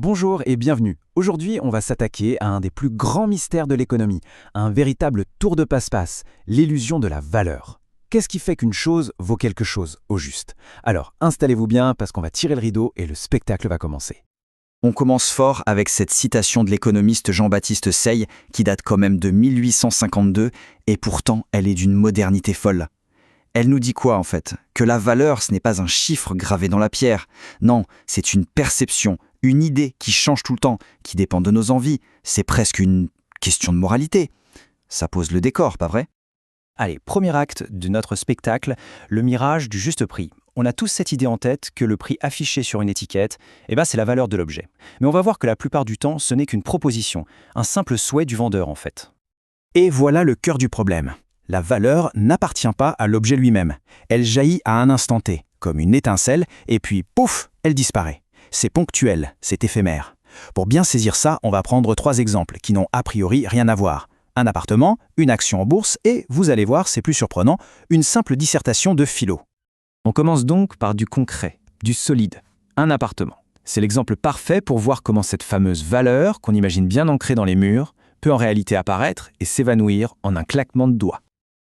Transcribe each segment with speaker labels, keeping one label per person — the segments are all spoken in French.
Speaker 1: Bonjour et bienvenue. Aujourd'hui, on va s'attaquer à un des plus grands mystères de l'économie, un véritable tour de passe-passe, l'illusion de la valeur. Qu'est-ce qui fait qu'une chose vaut quelque chose au juste? Alors, installez-vous bien parce qu'on va tirer le rideau et le spectacle va commencer.
Speaker 2: On commence fort avec cette citation de l'économiste Jean-Baptiste Say qui date quand même de 1852 et pourtant elle est d'une modernité folle. Elle nous dit quoi en fait? Que la valeur ce n'est pas un chiffre gravé dans la pierre. Non, c'est une perception, une idée qui change tout le temps, qui dépend de nos envies. C'est presque une question de moralité. Ça pose le décor, pas vrai?
Speaker 3: Allez, premier acte de notre spectacle, le mirage du juste prix. On a tous cette idée en tête que le prix affiché sur une étiquette, c'est la valeur de l'objet. Mais on va voir que la plupart du temps, ce n'est qu'une proposition, un simple souhait du vendeur en fait.
Speaker 4: Et voilà le cœur du problème. La valeur n'appartient pas à l'objet lui-même. Elle jaillit à un instant T, comme une étincelle, et puis pouf, elle disparaît. C'est ponctuel, c'est éphémère. Pour bien saisir ça, on va prendre 3 exemples qui n'ont a priori rien à voir. Un appartement, une action en bourse et, vous allez voir, c'est plus surprenant, une simple dissertation de philo.
Speaker 3: On commence donc par du concret, du solide, un appartement. C'est l'exemple parfait pour voir comment cette fameuse valeur, qu'on imagine bien ancrée dans les murs, peut en réalité apparaître et s'évanouir en un claquement de doigts.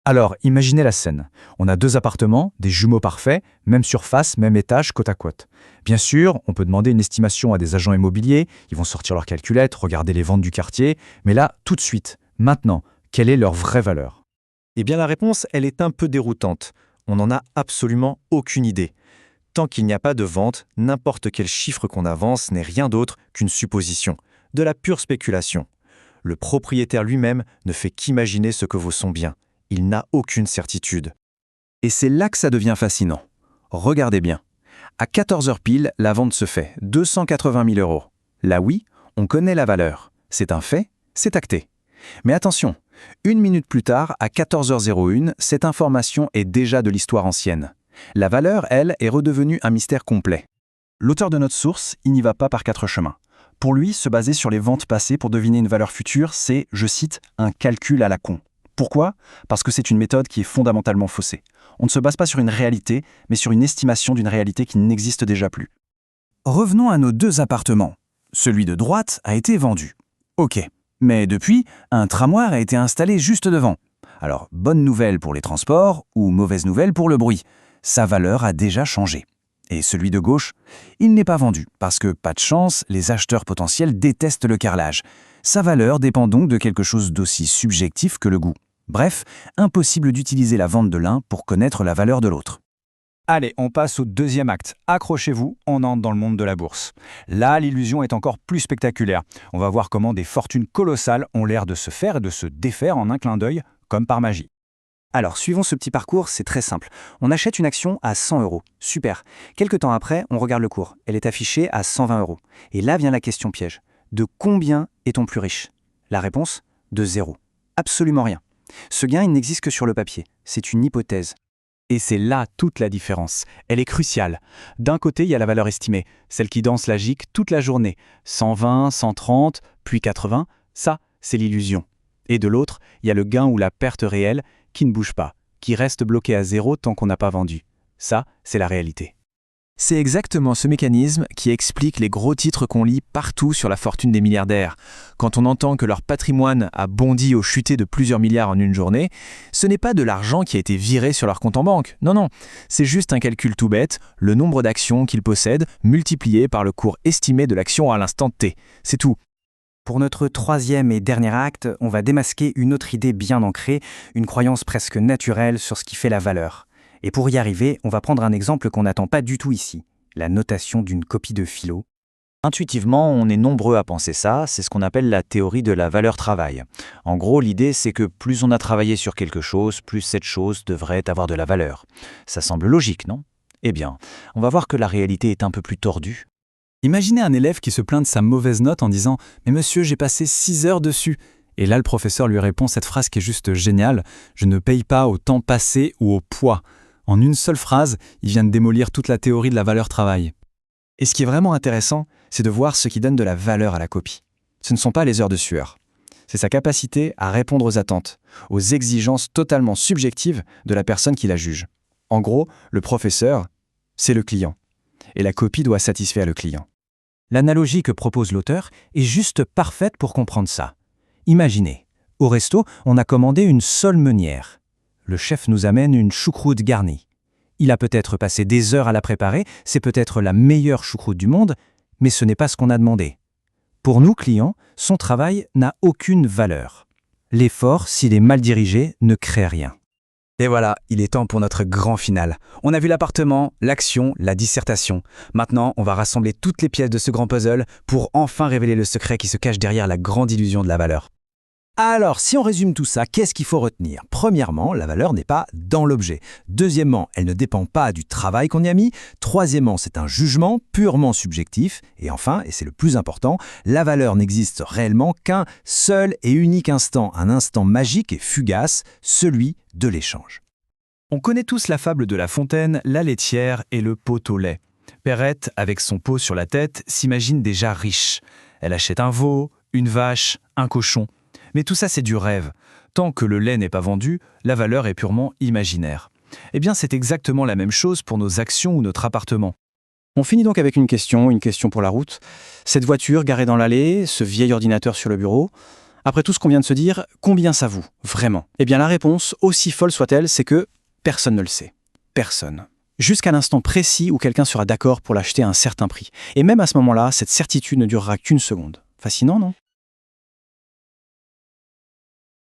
Speaker 4: Alors, imaginez la scène. On a 2 appartements, des jumeaux parfaits, même surface, même étage, côte à côte. Bien sûr, on peut demander une estimation à des agents immobiliers, ils vont sortir leur calculette, regarder les ventes du quartier, mais là, tout de suite, maintenant, quelle est leur vraie valeur?
Speaker 3: Eh bien la réponse, elle est un peu déroutante. On n'en a absolument aucune idée. Tant qu'il n'y a pas de vente, n'importe quel chiffre qu'on avance n'est rien d'autre qu'une supposition, de la pure spéculation. Le propriétaire lui-même ne fait qu'imaginer ce que vaut son bien. Il n'a aucune certitude.
Speaker 4: Et c'est là que ça devient fascinant. Regardez bien. À 14 heures pile, la vente se fait, 280 000 euros. Là oui, on connaît la valeur. C'est un fait, c'est acté. Mais attention, 1 minute plus tard, à 14h01, cette information est déjà de l'histoire ancienne. La valeur, elle, est redevenue un mystère complet. L'auteur de notre source, il n'y va pas par 4 chemins. Pour lui, se baser sur les ventes passées pour deviner une valeur future, c'est, je cite, un calcul à la con. Pourquoi? Parce que c'est une méthode qui est fondamentalement faussée. On ne se base pas sur une réalité, mais sur une estimation d'une réalité qui n'existe déjà plus. Revenons à nos 2 appartements. Celui de droite a été vendu. Ok. Mais depuis, un tramway a été installé juste devant. Alors, bonne nouvelle pour les transports ou mauvaise nouvelle pour le bruit. Sa valeur a déjà changé. Et celui de gauche, il n'est pas vendu, parce que, pas de chance, les acheteurs potentiels détestent le carrelage. Sa valeur dépend donc de quelque chose d'aussi subjectif que le goût. Bref, impossible d'utiliser la vente de l'un pour connaître la valeur de l'autre.
Speaker 3: Allez, on passe au deuxième acte. Accrochez-vous, on entre dans le monde de la bourse. Là, l'illusion est encore plus spectaculaire. On va voir comment des fortunes colossales ont l'air de se faire et de se défaire en un clin d'œil, comme par magie.
Speaker 2: Alors, suivons ce petit parcours, c'est très simple. On achète une action à 100 euros. Super. Quelque temps après, on regarde le cours. Elle est affichée à 120 euros. Et là vient la question piège. De combien est-on plus riche? La réponse? De 0. Absolument rien. Ce gain, il n'existe que sur le papier. C'est une hypothèse.
Speaker 3: Et c'est là toute la différence. Elle est cruciale. D'un côté, il y a la valeur estimée, celle qui danse la gigue toute la journée. 120, 130, puis 80, ça, c'est l'illusion. Et de l'autre, il y a le gain ou la perte réelle qui ne bouge pas, qui reste bloqué à 0 tant qu'on n'a pas vendu. Ça, c'est la réalité.
Speaker 4: C'est exactement ce mécanisme qui explique les gros titres qu'on lit partout sur la fortune des milliardaires. Quand on entend que leur patrimoine a bondi ou chuté de plusieurs milliards en une journée, ce n'est pas de l'argent qui a été viré sur leur compte en banque. Non, c'est juste un calcul tout bête, le nombre d'actions qu'ils possèdent multiplié par le cours estimé de l'action à l'instant T. C'est tout.
Speaker 2: Pour notre 3e et dernier acte, on va démasquer une autre idée bien ancrée, une croyance presque naturelle sur ce qui fait la valeur. Et pour y arriver, on va prendre un exemple qu'on n'attend pas du tout ici, la notation d'une copie de philo.
Speaker 3: Intuitivement, on est nombreux à penser ça, c'est ce qu'on appelle la théorie de la valeur travail. En gros, l'idée c'est que plus on a travaillé sur quelque chose, plus cette chose devrait avoir de la valeur. Ça semble logique, non? Eh bien, on va voir que la réalité est un peu plus tordue.
Speaker 1: Imaginez un élève qui se plaint de sa mauvaise note en disant « Mais monsieur, j'ai passé 6 heures dessus ». Et là, le professeur lui répond cette phrase qui est juste géniale « Je ne paye pas au temps passé ou au poids ». En une seule phrase, il vient de démolir toute la théorie de la valeur travail.
Speaker 2: Et ce qui est vraiment intéressant, c'est de voir ce qui donne de la valeur à la copie. Ce ne sont pas les heures de sueur. C'est sa capacité à répondre aux attentes, aux exigences totalement subjectives de la personne qui la juge. En gros, le professeur, c'est le client. Et la copie doit satisfaire le client.
Speaker 4: L'analogie que propose l'auteur est juste parfaite pour comprendre ça. Imaginez, au resto, on a commandé une sole meunière. Le chef nous amène une choucroute garnie. Il a peut-être passé des heures à la préparer, c'est peut-être la meilleure choucroute du monde, mais ce n'est pas ce qu'on a demandé. Pour nous, clients, son travail n'a aucune valeur. L'effort, s'il est mal dirigé, ne crée rien.
Speaker 1: Et voilà, il est temps pour notre grand final. On a vu l'appartement, l'action, la dissertation. Maintenant, on va rassembler toutes les pièces de ce grand puzzle pour enfin révéler le secret qui se cache derrière la grande illusion de la valeur. Alors, si on résume tout ça, qu'est-ce qu'il faut retenir? Premièrement, la valeur n'est pas dans l'objet. Deuxièmement, elle ne dépend pas du travail qu'on y a mis. Troisièmement, c'est un jugement purement subjectif. Et enfin, et c'est le plus important, la valeur n'existe réellement qu'un seul et unique instant, un instant magique et fugace, celui de l'échange.
Speaker 3: On connaît tous la fable de La Fontaine, la laitière et le pot au lait. Perrette, avec son pot sur la tête, s'imagine déjà riche. Elle achète un veau, une vache, un cochon. Mais tout ça, c'est du rêve. Tant que le lait n'est pas vendu, la valeur est purement imaginaire. Eh bien, c'est exactement la même chose pour nos actions ou notre appartement.
Speaker 4: On finit donc avec une question pour la route. Cette voiture garée dans l'allée, ce vieil ordinateur sur le bureau, après tout ce qu'on vient de se dire, combien ça vaut, vraiment? Eh bien, la réponse, aussi folle soit-elle, c'est que personne ne le sait. Personne. Jusqu'à l'instant précis où quelqu'un sera d'accord pour l'acheter à un certain prix. Et même à ce moment-là, cette certitude ne durera qu'une seconde. Fascinant, non?